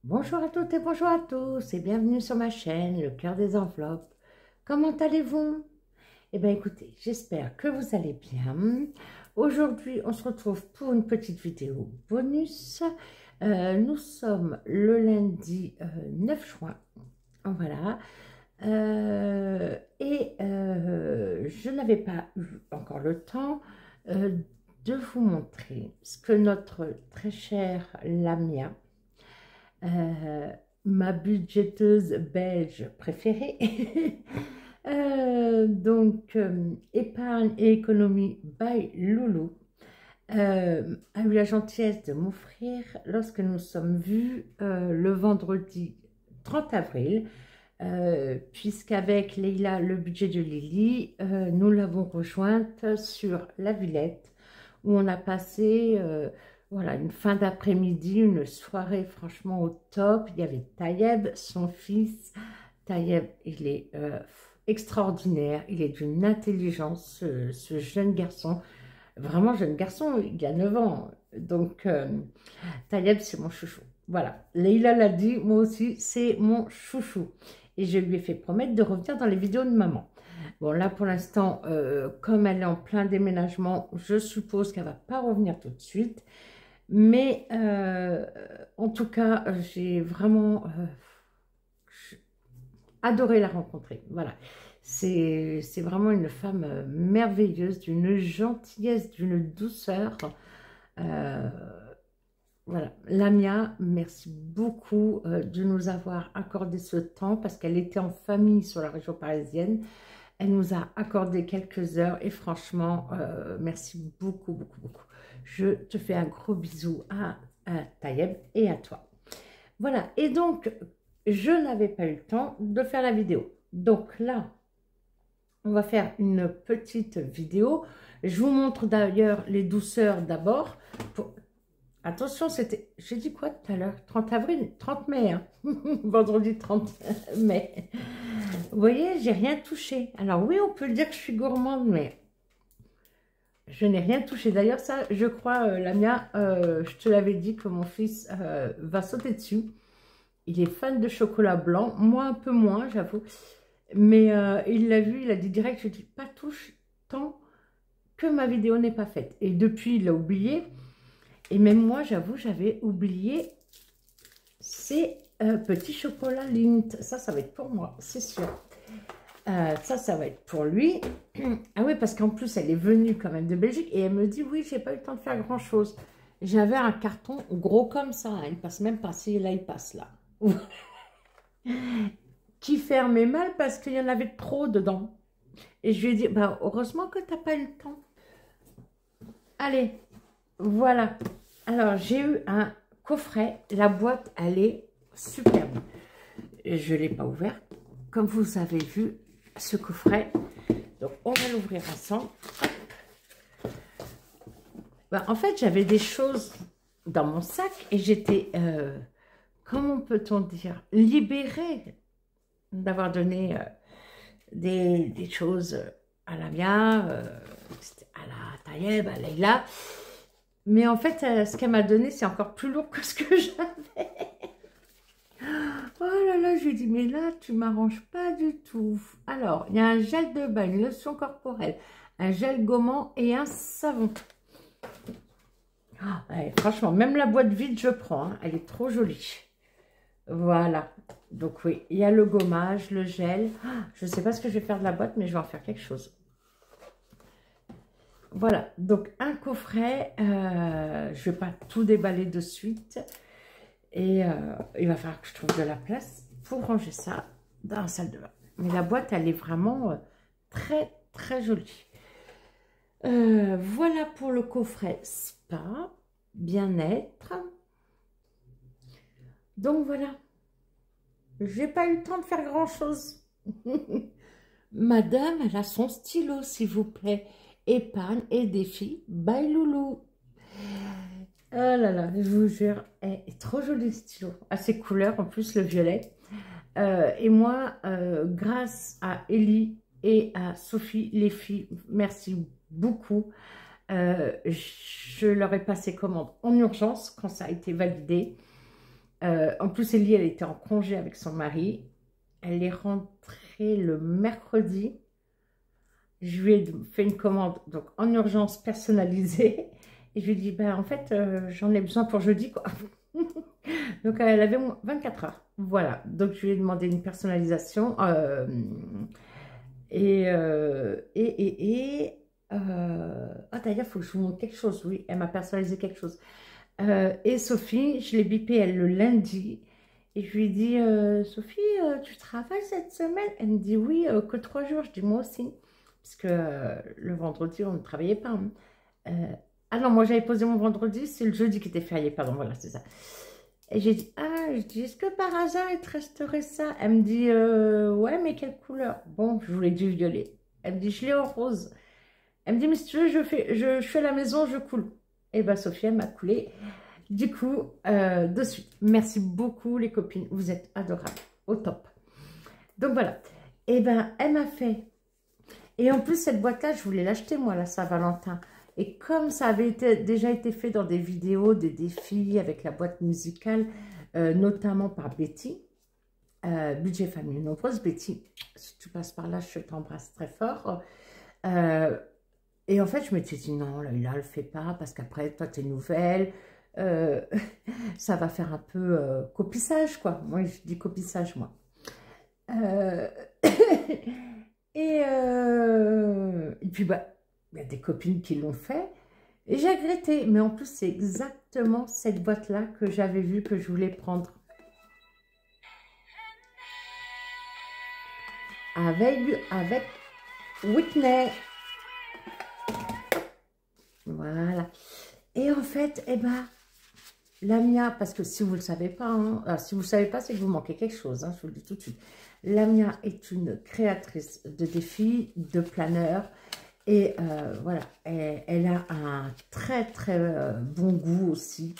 Bonjour à toutes et bonjour à tous et bienvenue sur ma chaîne, le cœur des enveloppes. Comment allez-vous? Eh bien écoutez, j'espère que vous allez bien. Aujourd'hui, on se retrouve pour une petite vidéo bonus. Nous sommes le lundi 9 juin. Voilà. Je n'avais pas eu encore le temps de vous montrer ce que notre très chère Lamia, ma budgéteuse belge préférée, épargne et économie by Loulou, a eu la gentillesse de m'offrir lorsque nous sommes vus le vendredi 30 avril, puisqu'avec Leïla, le budget de Lily, nous l'avons rejointe sur la Villette, où on a passé voilà, une fin d'après-midi, une soirée franchement au top. Il y avait Tayeb, son fils. Tayeb, il est extraordinaire, il est d'une intelligence, ce jeune garçon, vraiment jeune garçon, il a 9 ans. Donc, Tayeb, c'est mon chouchou. Voilà, Leïla l'a dit, moi aussi, c'est mon chouchou. Et je lui ai fait promettre de revenir dans les vidéos de maman. Bon, là, pour l'instant, comme elle est en plein déménagement, je suppose qu'elle ne va pas revenir tout de suite. Mais en tout cas, j'ai vraiment adoré la rencontrer. Voilà, c'est vraiment une femme merveilleuse, d'une gentillesse, d'une douceur. Voilà, Lamia, merci beaucoup de nous avoir accordé ce temps parce qu'elle était en famille sur la région parisienne. Elle nous a accordé quelques heures et franchement, merci beaucoup, beaucoup, beaucoup. Je te fais un gros bisou à Tayeb et à toi. Voilà, et donc, je n'avais pas eu le temps de faire la vidéo. Donc là, on va faire une petite vidéo. Je vous montre d'ailleurs les douceurs d'abord. Attention, c'était... J'ai dit quoi tout à l'heure? 30 avril? 30 mai, hein. Vendredi 30 mai. Vous voyez, j'ai rien touché. Alors oui, on peut dire que je suis gourmande, mais je n'ai rien touché. D'ailleurs, ça, je crois, Lamia, je te l'avais dit que mon fils va sauter dessus. Il est fan de chocolat blanc. Moi, un peu moins, j'avoue. Mais il l'a vu, il a dit direct, je dis pas touche tant que ma vidéo n'est pas faite. Et depuis, il l'a oublié. Et même moi, j'avoue, j'avais oublié ces petits chocolats Lindt. Ça va être pour moi, c'est sûr. Ça va être pour lui. Ah oui, parce qu'en plus, elle est venue quand même de Belgique. Et elle me dit, oui, j'ai pas eu le temps de faire grand-chose. J'avais un carton gros comme ça. Hein, il passe même pas si là, il passe là. Qui fermait mal parce qu'il y en avait trop dedans. Et je lui ai dit, bah, heureusement que tu n'as pas eu le temps. Allez, voilà. Alors, j'ai eu un coffret. La boîte, elle est superbe. Je ne l'ai pas ouvert. Comme vous avez vu, ce coffret. Donc, on va l'ouvrir ensemble. Ben, en fait, j'avais des choses dans mon sac et j'étais, comment peut-on dire, libérée d'avoir donné des choses à Lamia, à la Tayeb, à Leïla. Mais en fait, ce qu'elle m'a donné, c'est encore plus lourd que ce que j'avais. Oh là là, je lui ai dit, mais là, tu m'arranges pas du tout. Alors, il y a un gel de bain, une lotion corporelle, un gel gommant et un savon. Oh, ouais, franchement, même la boîte vide, je prends. Hein, elle est trop jolie. Voilà. Donc oui, il y a le gommage, le gel. Je ne sais pas ce que je vais faire de la boîte, mais je vais en faire quelque chose. Voilà, donc un coffret, je ne vais pas tout déballer de suite. Et il va falloir que je trouve de la place pour ranger ça dans la salle de bain. Mais la boîte, elle est vraiment très, très jolie. Voilà pour le coffret spa, bien-être. Donc voilà, j'ai pas eu le temps de faire grand-chose. Madame, elle a son stylo, s'il vous plaît. Épargne et défi by Loulou. Oh là là, je vous jure, elle est trop jolie le stylo. À ses couleurs, en plus le violet. Et moi, grâce à Ellie et à Sophie, les filles, merci beaucoup. Je leur ai passé commande en urgence quand ça a été validé. En plus, Ellie, elle était en congé avec son mari. Elle est rentrée le mercredi. Je lui ai fait une commande donc en urgence personnalisée. Et je lui ai dit, ben, en fait, j'en ai besoin pour jeudi, quoi. Donc, elle avait 24 heures. Voilà. Donc, je lui ai demandé une personnalisation. Ah, d'ailleurs, il faut que je vous montre quelque chose. Oui, elle m'a personnalisé quelque chose. Et Sophie, je l'ai bipé elle le lundi. Et je lui ai dit, Sophie, tu travailles cette semaine? Elle me dit, oui, que 3 jours. Je dis, moi aussi. Parce que le vendredi, on ne travaillait pas, hein. Ah non, moi j'avais posé mon vendredi, c'est le jeudi qui était férié, pardon, voilà, c'est ça. Et j'ai dit, ah, je dis, est-ce que par hasard il te resterait ça? Elle me dit, ouais, mais quelle couleur? Bon, je voulais du violet. Elle me dit, je l'ai en rose. Elle me dit, mais si tu veux, je fais la maison, je coule. Et bien, Sophie, elle m'a coulé. Du coup, de suite. Merci beaucoup, les copines. Vous êtes adorables. Au top. Donc, voilà. Et ben, elle m'a fait. Et en plus, cette boîte-là, je voulais l'acheter, moi, la Saint-Valentin. Et comme ça avait déjà été fait dans des vidéos, des défis avec la boîte musicale, notamment par Betty, Budget Famille Nombreuse, Betty, si tu passes par là, je t'embrasse très fort. Et en fait, je m'étais dit, non, là, il ne le fait pas, parce qu'après, toi, t'es nouvelle, ça va faire un peu copissage, quoi. Moi, je dis copissage, moi. Et puis, bah, il y a des copines qui l'ont fait. Et j'ai regretté. Mais en plus, c'est exactement cette boîte-là que j'avais vue, que je voulais prendre. Avec Whitney. Voilà. Et en fait, eh ben, Lamia, parce que si vous ne le savez pas, hein, si vous ne savez pas, c'est que vous manquez quelque chose, hein, je vous le dis tout de suite. Lamia est une créatrice de défis, de planeurs. Et voilà, elle a un très très bon goût aussi.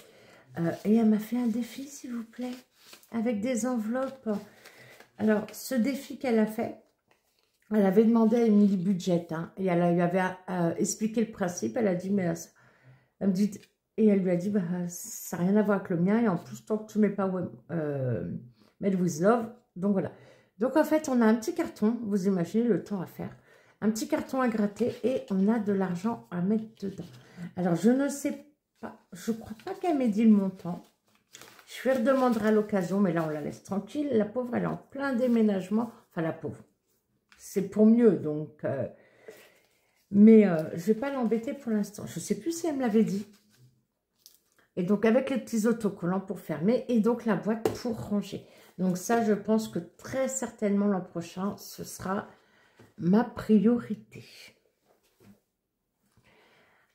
Et elle m'a fait un défi, s'il vous plaît, avec des enveloppes. Alors, ce défi qu'elle a fait, elle avait demandé à Emily Budget, hein, et elle lui avait expliqué le principe. Elle a dit, mais elle me dit, et elle lui a dit, bah, ça n'a rien à voir avec le mien, et en plus, tant que tu ne mets pas Made with Love, donc voilà. Donc en fait, on a un petit carton, vous imaginez le temps à faire. Un petit carton à gratter et on a de l'argent à mettre dedans. Alors, je ne sais pas, je ne crois pas qu'elle m'ait dit le montant. Je lui redemanderai à l'occasion, mais là, on la laisse tranquille. La pauvre, elle est en plein déménagement. Enfin, la pauvre, c'est pour mieux, donc... mais je ne vais pas l'embêter pour l'instant. Je ne sais plus si elle me l'avait dit. Et donc, avec les petits autocollants pour fermer et donc la boîte pour ranger. Donc ça, je pense que très certainement l'an prochain, ce sera... ma priorité.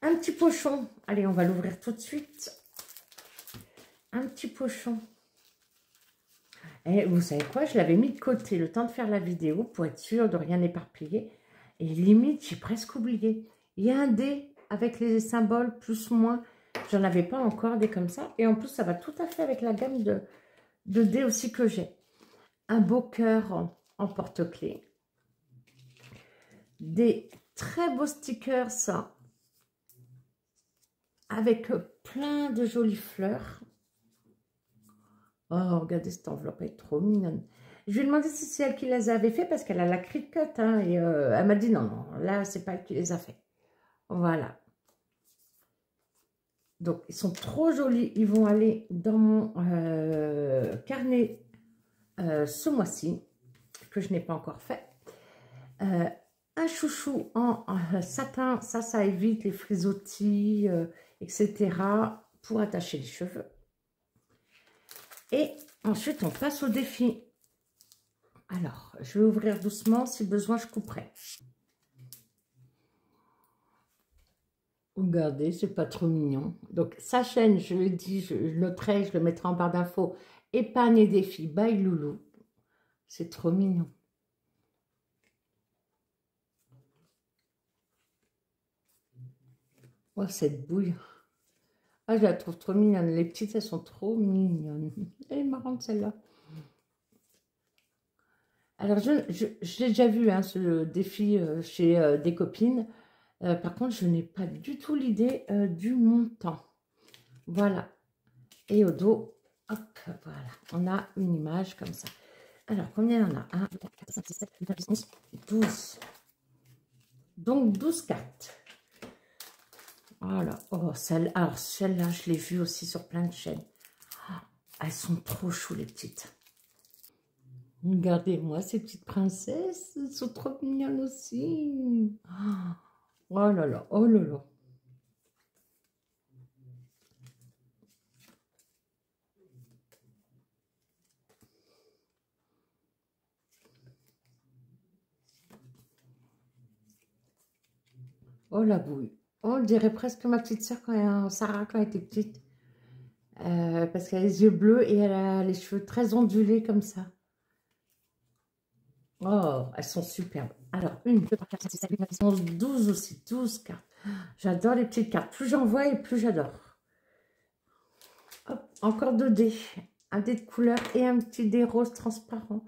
Un petit pochon. Allez, on va l'ouvrir tout de suite. Un petit pochon. Et vous savez quoi? Je l'avais mis de côté le temps de faire la vidéo pour être sûre de rien éparpiller. Et limite, j'ai presque oublié. Il y a un dé avec les symboles plus moins. J'en avais pas encore des comme ça. Et en plus, ça va tout à fait avec la gamme de dés aussi que j'ai. Un beau cœur en porte-clés. Des très beaux stickers, ça, avec plein de jolies fleurs. Oh, regardez cette enveloppe, elle est trop mignonne. Je lui ai demandé si c'est elle qui les avait fait, parce qu'elle a la Cricut, hein, et elle m'a dit non, non, là, c'est pas elle qui les a fait. Voilà. Donc, ils sont trop jolis. Ils vont aller dans mon carnet ce mois-ci, que je n'ai pas encore fait. Un chouchou en satin, ça évite les frisottis, etc. pour attacher les cheveux. Et ensuite, on passe au défi. Alors, je vais ouvrir doucement, si besoin, je couperai. Regardez, c'est pas trop mignon. Donc, sa chaîne, je le dis, je le noterai, je le mettrai en barre d'infos. Épargne et défi by Loulou. C'est trop mignon. Oh, cette bouille. Ah, je la trouve trop mignonne. Les petites, elles sont trop mignonnes. Elle est marrante, celle-là. Alors, je l'ai déjà vu, hein, ce défi chez des copines. Par contre, je n'ai pas du tout l'idée du montant. Voilà. Et au dos, Hop, voilà. On a une image comme ça. Alors, combien il y en a? 1, 2, 3, 4, 5, 6, 7, 8, 9, 10, 11, 12. Donc, 12 cartes. Voilà. Oh, alors, celle-là, je l'ai vue aussi sur plein de chaînes. Elles sont trop choues, les petites. Regardez-moi ces petites princesses. Elles sont trop mignonnes aussi. Oh là là, oh là là. Oh la bouille. Oh, on dirait presque ma petite soeur, Sarah, quand elle était petite. Parce qu'elle a les yeux bleus et elle a les cheveux très ondulés comme ça. Oh, elles sont superbes. Alors, 1, 2, 3, 4, 5, 6, 7, 8, 9, 10, 11, 12 aussi, 12 cartes. J'adore les petites cartes. Plus j'en vois et plus j'adore. Hop, encore 2 dés. Un dé de couleur et un petit dé rose transparent.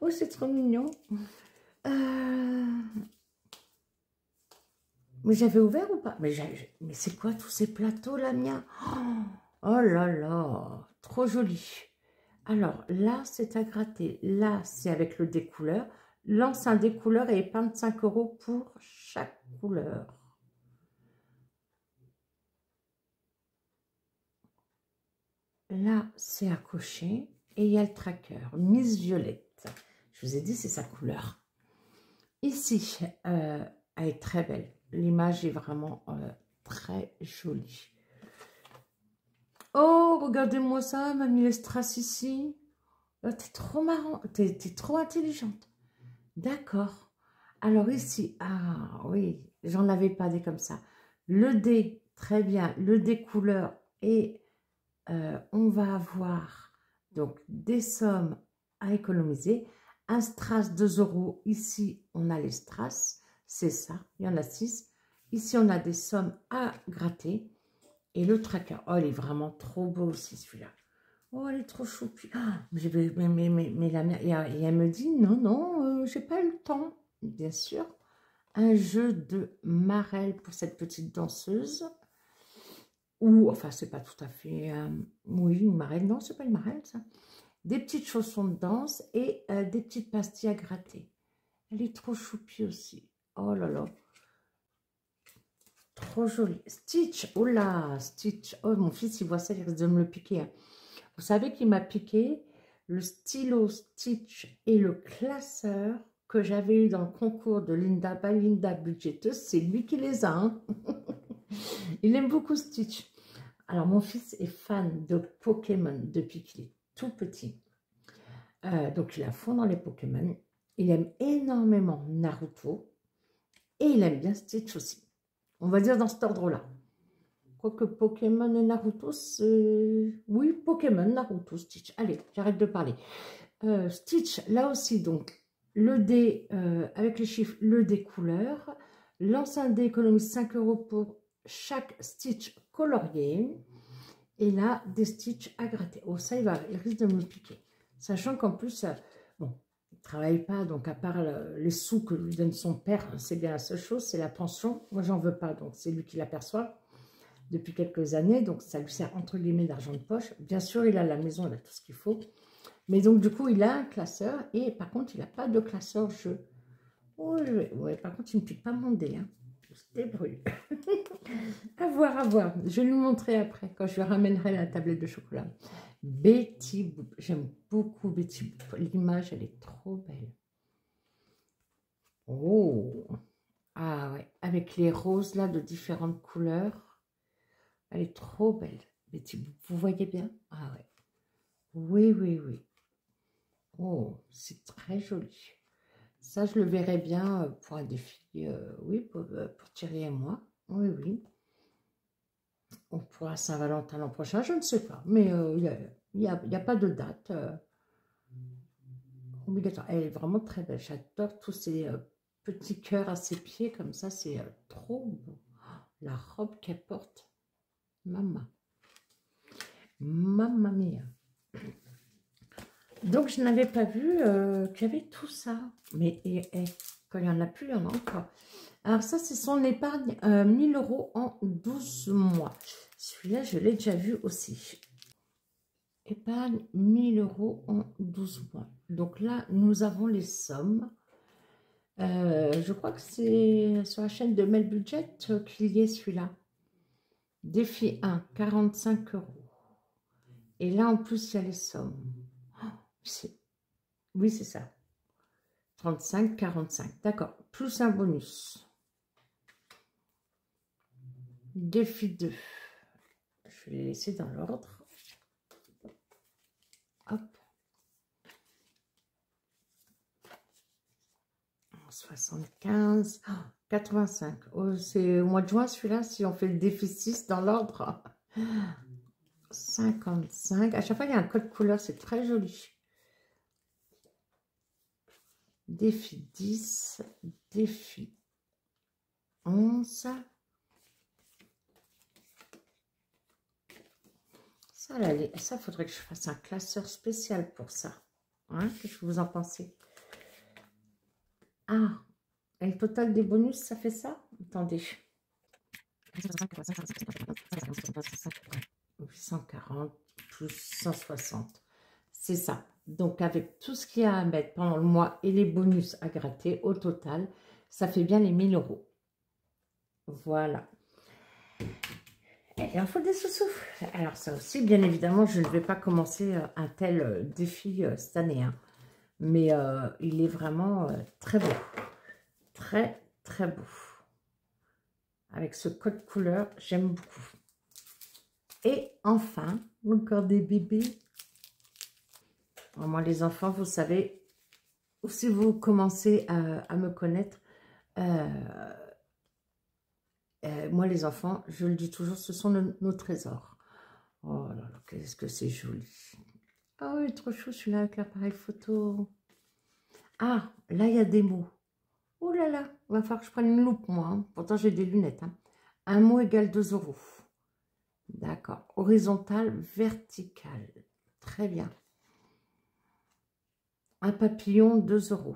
Oh, c'est trop mignon. Mais j'avais ouvert ou pas? Mais c'est quoi tous ces plateaux, la mienne? Oh là là, trop joli. Alors, là, c'est à gratter. Là, c'est avec le découleur. Lance un découleur et épargne 5 € pour chaque couleur. Là, c'est à cocher. Et il y a le tracker. Miss Violette. Je vous ai dit, c'est sa couleur. Ici, elle est très belle. L'image est vraiment très jolie. Oh, regardez-moi ça, elle m'a mis les strass ici. Oh, t'es trop marrant, t'es trop intelligente. D'accord. Alors ici, ah oui, j'en avais pas des comme ça. Le dé, très bien, le dé couleur et on va avoir donc des sommes à économiser. Un strass 2 €. Ici, on a les strass, c'est ça, il y en a 6. Ici, on a des sommes à gratter. Et le tracker, oh, il est vraiment trop beau aussi celui-là. Oh, elle est trop choupie. Ah, mais la mère, et elle me dit, non, non, j'ai pas eu le temps. Bien sûr, un jeu de marelle pour cette petite danseuse. Ou, enfin, c'est pas tout à fait, oui, une marelle. Non, c'est pas une marelle, ça. Des petites chaussons de danse et des petites pastilles à gratter. Elle est trop choupie aussi. Oh là là. Trop jolie. Stitch, oh là, Stitch. Oh, mon fils, il voit ça, il risque de me le piquer. Hein. Vous savez qu'il m'a piqué le stylo Stitch et le classeur que j'avais eu dans le concours de Linda by Linda budgéteuse. C'est lui qui les a. Hein. Il aime beaucoup Stitch. Alors, mon fils est fan de Pokémon depuis qu'il est tout petit. Donc, il a fond dans les Pokémon. Il aime énormément Naruto. Et il aime bien Stitch aussi. On va dire dans cet ordre-là. Quoique Pokémon et Naruto, c'est... Oui, Pokémon, Naruto, Stitch. Allez, j'arrête de parler. Stitch, là aussi, donc, le dé, avec les chiffres, le dé couleur. Lance un dé, économise 5 € pour chaque Stitch colorié. Et là, des Stitch à gratter. Oh, ça, il risque de me piquer. Sachant qu'en plus, bon, il ne travaille pas, donc à part les sous que lui donne son père, c'est bien la seule chose, c'est la pension. Moi, j'en veux pas, donc c'est lui qui l'aperçoit depuis quelques années, donc ça lui sert entre guillemets d'argent de poche. Bien sûr, il a la maison, il a tout ce qu'il faut. Mais donc, du coup, il a un classeur et par contre, il n'a pas de classeur jeu. Oui, ouais, par contre, il ne me pique pas mon dé. Hein. Il se débrouille. À voir, à voir. Je vais lui montrer après, quand je lui ramènerai la tablette de chocolat. Betty Boop. J'aime beaucoup Betty Boop. L'image, elle est trop belle. Oh! Ah ouais, avec les roses là de différentes couleurs. Elle est trop belle, Betty Boop. Vous voyez bien? Ah ouais. Oui, oui, oui. Oh, c'est très joli. Ça, je le verrais bien pour un défi. Oui, pour Thierry et moi. Oui, oui. On pourra Saint-Valentin l'an prochain, je ne sais pas. Mais il n'y a pas de date obligatoire. Elle est vraiment très belle. J'adore tous ces petits cœurs à ses pieds comme ça. C'est trop beau. La robe qu'elle porte. Maman. Mamma mia. Donc, je n'avais pas vu qu'il y avait tout ça. Mais quand il n'y en a plus, il y en a encore. Alors, ça, c'est son épargne 1000 € en 12 mois. Celui-là, je l'ai déjà vu aussi. Épargne 1000 € en 12 mois. Donc là, nous avons les sommes. Je crois que c'est sur la chaîne de Mel Budget qu'il y est celui-là. Défi 1, 45 €. Et là, en plus, il y a les sommes. Oh, oui, c'est ça. 35, 45. D'accord. Plus un bonus. Défi 2. Je vais les laisser dans l'ordre. Hop. 75. Oh, 85. Oh, c'est au mois de juin, celui-là, si on fait le défi 6 dans l'ordre. 55. À chaque fois, il y a un code couleur. C'est très joli. Défi 10. Défi 11. Ça, faudrait que je fasse un classeur spécial pour ça. Hein, qu'est-ce que vous en pensez? Ah, et le total des bonus, ça fait ça? Attendez. 840 plus 160. C'est ça. Donc, avec tout ce qu'il y a à mettre pendant le mois et les bonus à gratter, au total, ça fait bien les 1000 €. Voilà. Et il en faut des sous-sous. Alors ça aussi, bien évidemment, je ne vais pas commencer un tel défi cette année. Hein. Mais il est vraiment très beau. Très, très beau. Avec ce code couleur, j'aime beaucoup. Et enfin, encore des bébés. Moi, les enfants, vous savez, si vous commencez à me connaître, moi, les enfants, je le dis toujours, ce sont nos trésors. Oh là là, qu'est-ce que c'est joli. Ah oui, trop chou celui-là avec l'appareil photo. Ah, là, il y a des mots. Oh là là, il va falloir que je prenne une loupe, moi. Hein. Pourtant, j'ai des lunettes. Hein. Un mot égale 2 €. D'accord. Horizontal, vertical. Très bien. Un papillon, 2 €.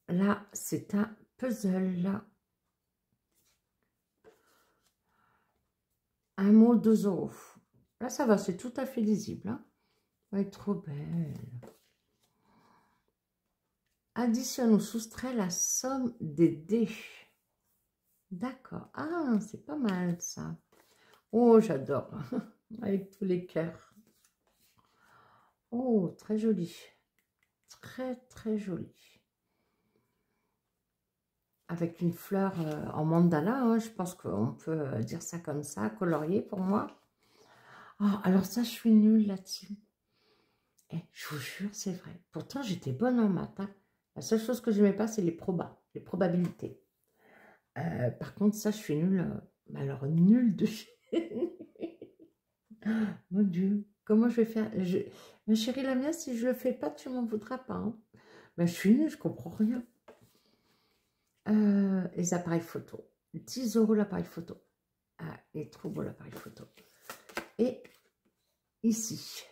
Là, c'est un puzzle. Là. Un mot, 2 €. Là, ça va, c'est tout à fait lisible. Hein. Elle est trop belle. Additionne ou soustrait la somme des dés. D'accord. Ah, c'est pas mal ça. Oh, j'adore. Avec tous les cœurs. Oh, très joli. Très, très joli. Avec une fleur en mandala. Hein, je pense qu'on peut dire ça comme ça. Colorié pour moi. Oh, alors ça, je suis nulle là-dessus. Eh, je vous jure, c'est vrai. Pourtant, j'étais bonne en maths. Hein. La seule chose que je n'aimais pas, c'est les probabilités. Par contre, ça, je suis nulle. Alors, nulle de chez... Mon Dieu, comment je vais faire Ma chérie Lamia, si je le fais pas, tu m'en voudras pas. Hein. Ben, je suis nulle, je comprends rien. Les appareils photo. 10 € l'appareil photo. Ah, il est trop beau l'appareil photo. Et ici.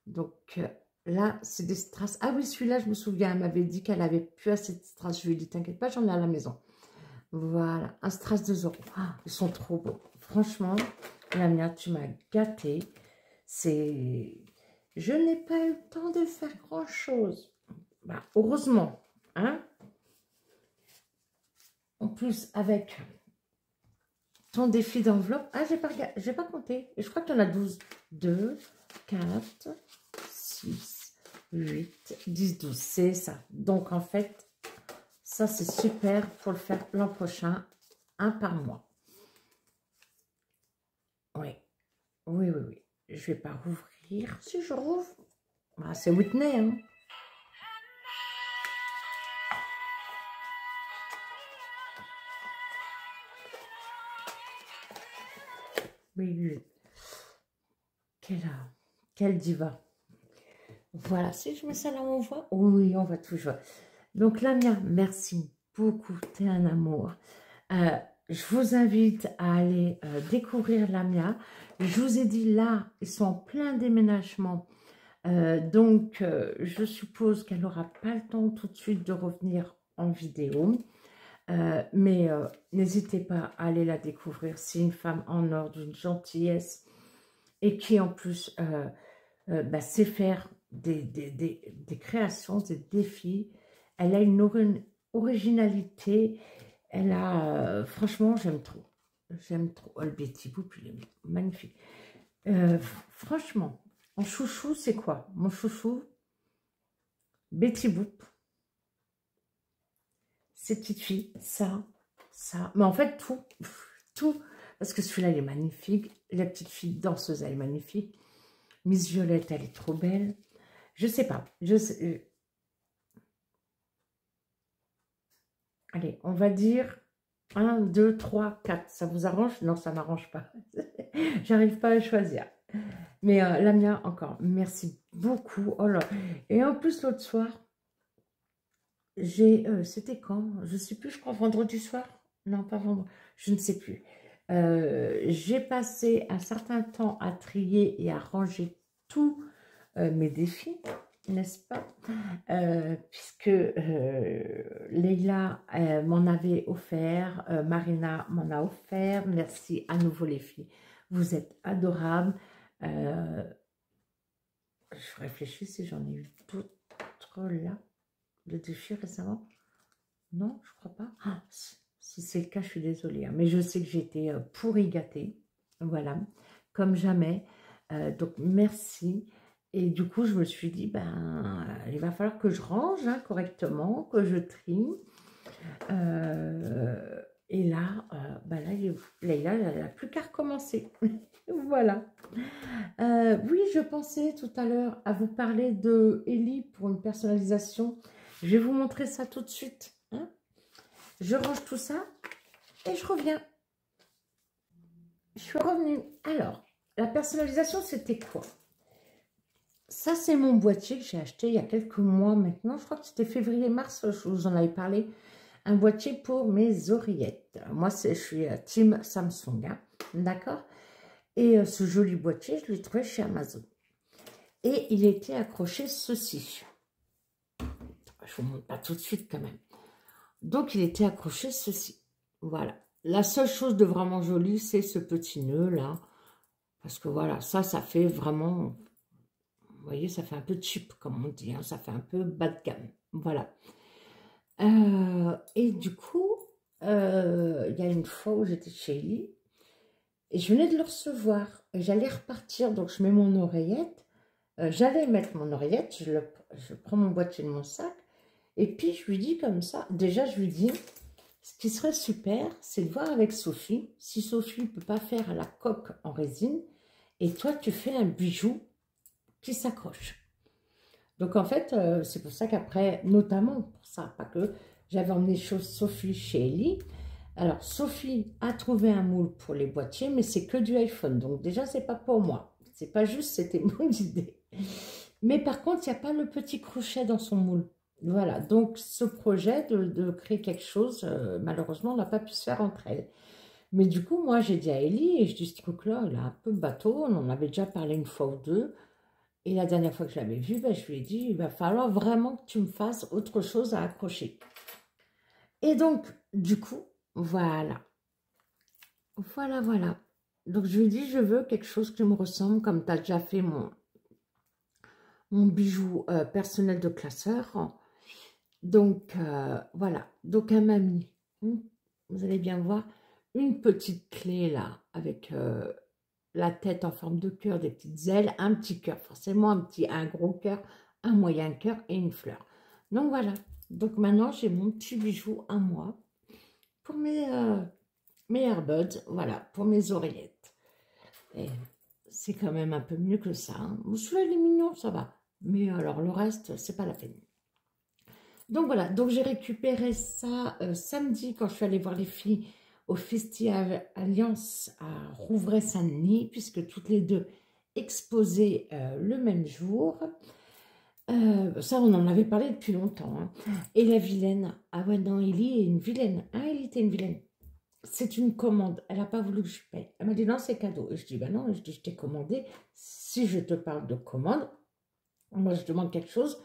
Donc là, c'est des strass. Ah oui, celui-là, je me souviens, elle m'avait dit qu'elle avait plus assez de strass. Je lui ai dit, t'inquiète pas, j'en ai à la maison. Voilà, un strass 2 €. Ah, ils sont trop beaux. Franchement, Lamia, tu m'as gâtée. Je n'ai pas eu le temps de faire grand-chose. Bah, heureusement, hein. En plus, avec ton défi d'enveloppe. Ah, j'ai pas compté. Et je crois qu'il y en a 12. 2, 4, 6, 8, 10, 12. C'est ça. Donc, en fait, ça, c'est super pour le faire l'an prochain. Un par mois. Oui. Oui, oui, oui. Je vais pas rouvrir. Si je rouvre, bah, c'est Whitney, hein. Oui, oui. Quelle diva. Voilà, si je mets ça là, on voit. Oui, on voit toujours. Donc, Lamia, merci beaucoup. T'es un amour. Je vous invite à aller découvrir Lamia. Je vous ai dit, là, ils sont en plein déménagement. Donc, je suppose qu'elle n'aura pas le temps tout de suite de revenir en vidéo. Mais n'hésitez pas à aller la découvrir. C'est une femme en or, d'une gentillesse. et qui en plus sait faire des créations, des défis. Elle a une originalité. Elle a, franchement, j'aime trop. J'aime trop. Oh, le Betty Boop, il est magnifique. Franchement, en chouchou, c'est quoi? Mon chouchou, Betty Boop. Ces petites filles, ça. Mais en fait, tout. Parce que celui-là, il est magnifique. La petite fille danseuse, elle est magnifique. Miss Violette, elle est trop belle. Je sais pas. Allez, on va dire 1, 2, 3, 4. Ça vous arrange? Non, ça m'arrange pas. J'arrive pas à choisir. Mais Lamia, encore, merci beaucoup. Oh là. Et en plus, l'autre soir, c'était quand? Je sais plus, je crois vendredi soir. Non, pas vendredi. Je ne sais plus. J'ai passé un certain temps à trier et à ranger tous mes défis, n'est-ce pas? Puisque Leïla m'en avait offert, Marina m'en a offert. Merci à nouveau les filles. Vous êtes adorables. Je réfléchis si j'en ai eu d'autres là, de défis récemment. Non, je crois pas. Ah, si c'est le cas, je suis désolée. Hein, mais je sais que j'étais pourri gâtée. Voilà, comme jamais. Donc, merci. Et du coup, je me suis dit, ben, il va falloir que je range hein, correctement, que je trie. Et là, Leïla, elle n'a plus qu'à recommencer. Voilà. Oui, je pensais tout à l'heure à vous parler de Ellie pour une personnalisation. Je vais vous montrer ça tout de suite. Hein. Je range tout ça et je reviens. Je suis revenue. Alors, la personnalisation, c'était quoi? Ça, c'est mon boîtier que j'ai acheté il y a quelques mois maintenant. Je crois que c'était février-mars, je vous en avais parlé. Un boîtier pour mes oreillettes. Moi, je suis team Samsung. Hein, d'accord? Et ce joli boîtier, je l'ai trouvé chez Amazon. Et il était accroché ceci. Je vous montre pas tout de suite quand même. Donc, il était accroché ceci. Voilà. La seule chose de vraiment joli, c'est ce petit nœud là. Parce que voilà, ça fait vraiment... Vous voyez, ça fait un peu cheap, comme on dit. Hein, ça fait un peu bas de gamme. Voilà. Et du coup, il y a une fois où j'étais chez Ellie. Et je venais de le recevoir. J'allais repartir, donc je mets mon oreillette. J'allais mettre mon oreillette. Je prends mon boîtier de mon sac. Et puis, je lui dis comme ça. Déjà, je lui dis, ce qui serait super, c'est de voir avec Sophie. Si Sophie ne peut pas faire la coque en résine. Et toi, tu fais un bijou qui s'accroche. Donc, en fait, c'est pour ça qu'après, notamment pour ça, pas que, j'avais emmené Sophie chez Ellie. Alors, Sophie a trouvé un moule pour les boîtiers, mais c'est que du iPhone. Donc, déjà, c'est pas pour moi. C'est pas juste, c'était mon idée. Mais par contre, il n'y a pas le petit crochet dans son moule. Voilà. Donc, ce projet de créer quelque chose, malheureusement, on n'a pas pu se faire entre elles. Mais du coup, moi, j'ai dit à Ellie, et je dis, ce truc-là, il a un peu bateau. On en avait déjà parlé une fois ou deux. Et la dernière fois que je l'avais vu, ben, je lui ai dit, il va falloir vraiment que tu me fasses autre chose à accrocher. Et donc, du coup, voilà. Voilà. Donc, je lui ai dit, je veux quelque chose qui me ressemble, comme tu as déjà fait mon bijou personnel de classeur. Donc, voilà. Donc, elle m'a mis, vous allez bien voir, une petite clé là, avec la tête en forme de cœur, des petites ailes, un petit cœur, forcément un gros cœur, un moyen cœur et une fleur. Donc, voilà. Donc, maintenant, j'ai mon petit bijou à moi pour mes earbuds, voilà, pour mes oreillettes. Et c'est quand même un peu mieux que ça. Hein. Celui-là, il est mignon, ça va. Mais alors, le reste, c'est pas la peine. Donc, voilà. Donc, j'ai récupéré ça samedi quand je suis allée voir les filles au Festival Alliance à Rouvray-Saint-Denis, puisque toutes les deux exposaient le même jour. Ça, on en avait parlé depuis longtemps. Hein. Et la vilaine, ah ouais, non, Ellie est une vilaine. Ah, Ellie était une vilaine. C'est une commande. Elle n'a pas voulu que je paye. Elle m'a dit non, c'est cadeau. Et je dis, ben non, je t'ai commandé. Si je te parle de commande, moi je demande quelque chose,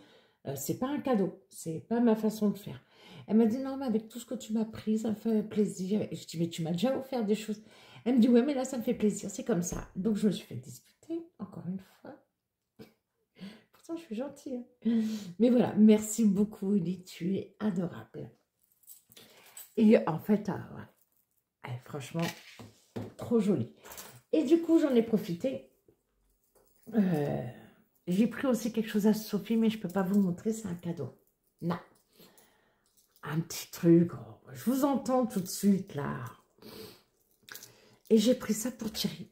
c'est pas un cadeau. C'est pas ma façon de faire. Elle m'a dit non, mais avec tout ce que tu m'as pris, ça me fait plaisir. Et je dis, mais tu m'as déjà offert des choses. Elle me dit, ouais, mais là, ça me fait plaisir. C'est comme ça. Donc, je me suis fait disputer. une fois. Pourtant, je suis gentille. Hein. Mais voilà, merci beaucoup, Ellie. Tu es adorable. Et en fait, ouais, elle est franchement trop jolie. Et du coup, j'en ai profité. J'ai pris aussi quelque chose à Sophie, mais je ne peux pas vous montrer, c'est un cadeau. Non. Un petit truc. Oh, je vous entends tout de suite, là. Et j'ai pris ça pour Thierry.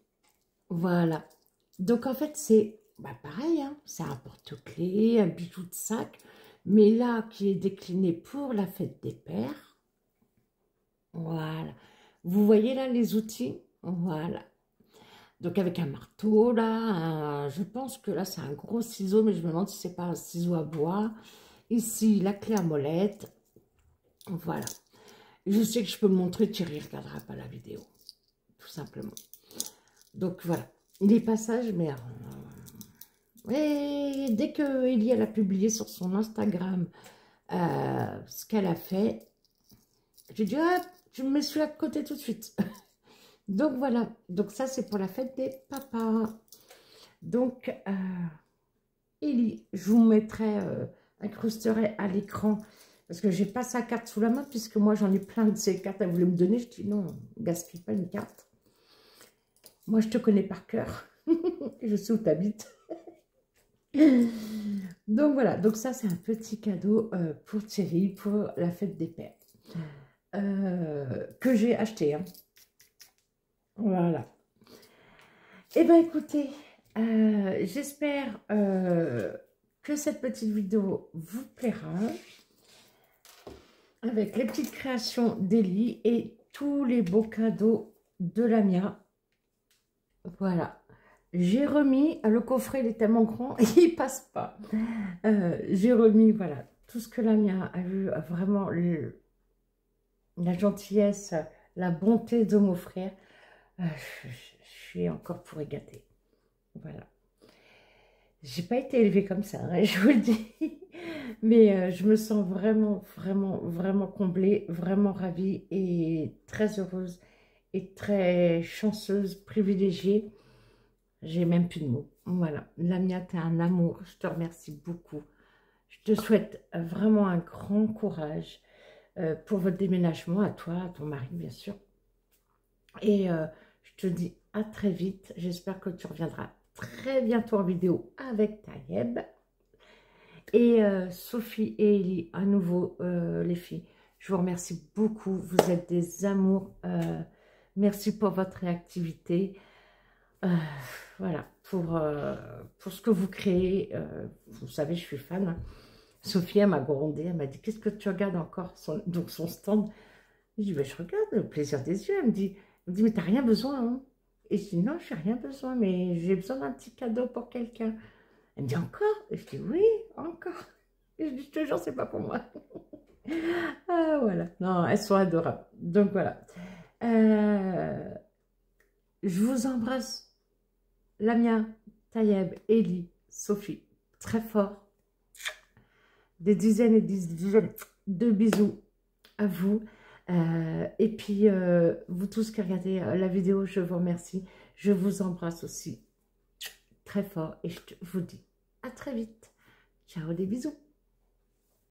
Voilà. Donc, en fait, c'est pareil, hein, c'est un porte-clés, un bijou de sac, mais là, qui est décliné pour la fête des pères. Voilà. Vous voyez là les outils? Voilà. Donc, avec un marteau, là, je pense que là, c'est un gros ciseau, mais je me demande si c'est pas un ciseau à bois. Ici, la clé à molette. Voilà. Je sais que je peux me montrer, Thierry ne regardera pas la vidéo, tout simplement. Donc, voilà. Les passages, mais... et dès que Ellie a publié sur son Instagram ce qu'elle a fait, j'ai dit, ah, je me mets celui-là de côté tout de suite. Donc, voilà. Donc, ça, c'est pour la fête des papas. Donc, Ellie, je vous mettrai, incrusterai à l'écran, parce que j'ai pas sa carte sous la main, puisque moi, j'en ai plein de ces cartes. Elle voulait me donner. Je dis, non, gaspille pas une carte. Moi, je te connais par cœur. Je sais où tu habites. Donc voilà, donc ça c'est un petit cadeau pour Thierry, pour la fête des pères, que j'ai acheté. Hein. Voilà. Et bien écoutez, j'espère que cette petite vidéo vous plaira, avec les petites créations d'Ellie et tous les beaux cadeaux de Lamia. Voilà. J'ai remis, le coffret il est tellement grand, il passe pas. J'ai remis, voilà, tout ce que Lamia a eu, vraiment la gentillesse, la bonté de m'offrir. Je suis encore pour gâter. Voilà. J'ai pas été élevée comme ça, hein, je vous le dis. Mais je me sens vraiment, vraiment, vraiment comblée, vraiment ravie et très heureuse et très chanceuse, privilégiée. J'ai même plus de mots. Voilà, Lamia, t'es un amour. Je te remercie beaucoup. Je te souhaite vraiment un grand courage pour votre déménagement, à toi, à ton mari, bien sûr. Et je te dis à très vite. J'espère que tu reviendras très bientôt en vidéo avec Tayeb. Et Sophie et Ellie, à nouveau, les filles, je vous remercie beaucoup. Vous êtes des amours. Merci pour votre réactivité. Voilà, pour ce que vous créez. Vous savez, je suis fan. Hein. Sophie, elle m'a grondé. Elle m'a dit, qu'est-ce que tu regardes encore donc son stand. Je dis, je regarde le plaisir des yeux. Elle me dit mais t'as rien besoin. Hein. Et je dis, non, je n'ai rien besoin, mais j'ai besoin d'un petit cadeau pour quelqu'un. Elle me dit, encore? Et je dis, oui, encore. Et je dis, je te jure, c'est pas pour moi. Ah, voilà. Non, elles sont adorables. Donc, voilà. Je vous embrasse. Lamia, Tayeb, Ellie, Sophie, très fort. Des dizaines et des dizaines de bisous à vous. Et puis, vous tous qui regardez la vidéo, je vous remercie. Je vous embrasse aussi très fort et je vous dis à très vite. Ciao, des bisous.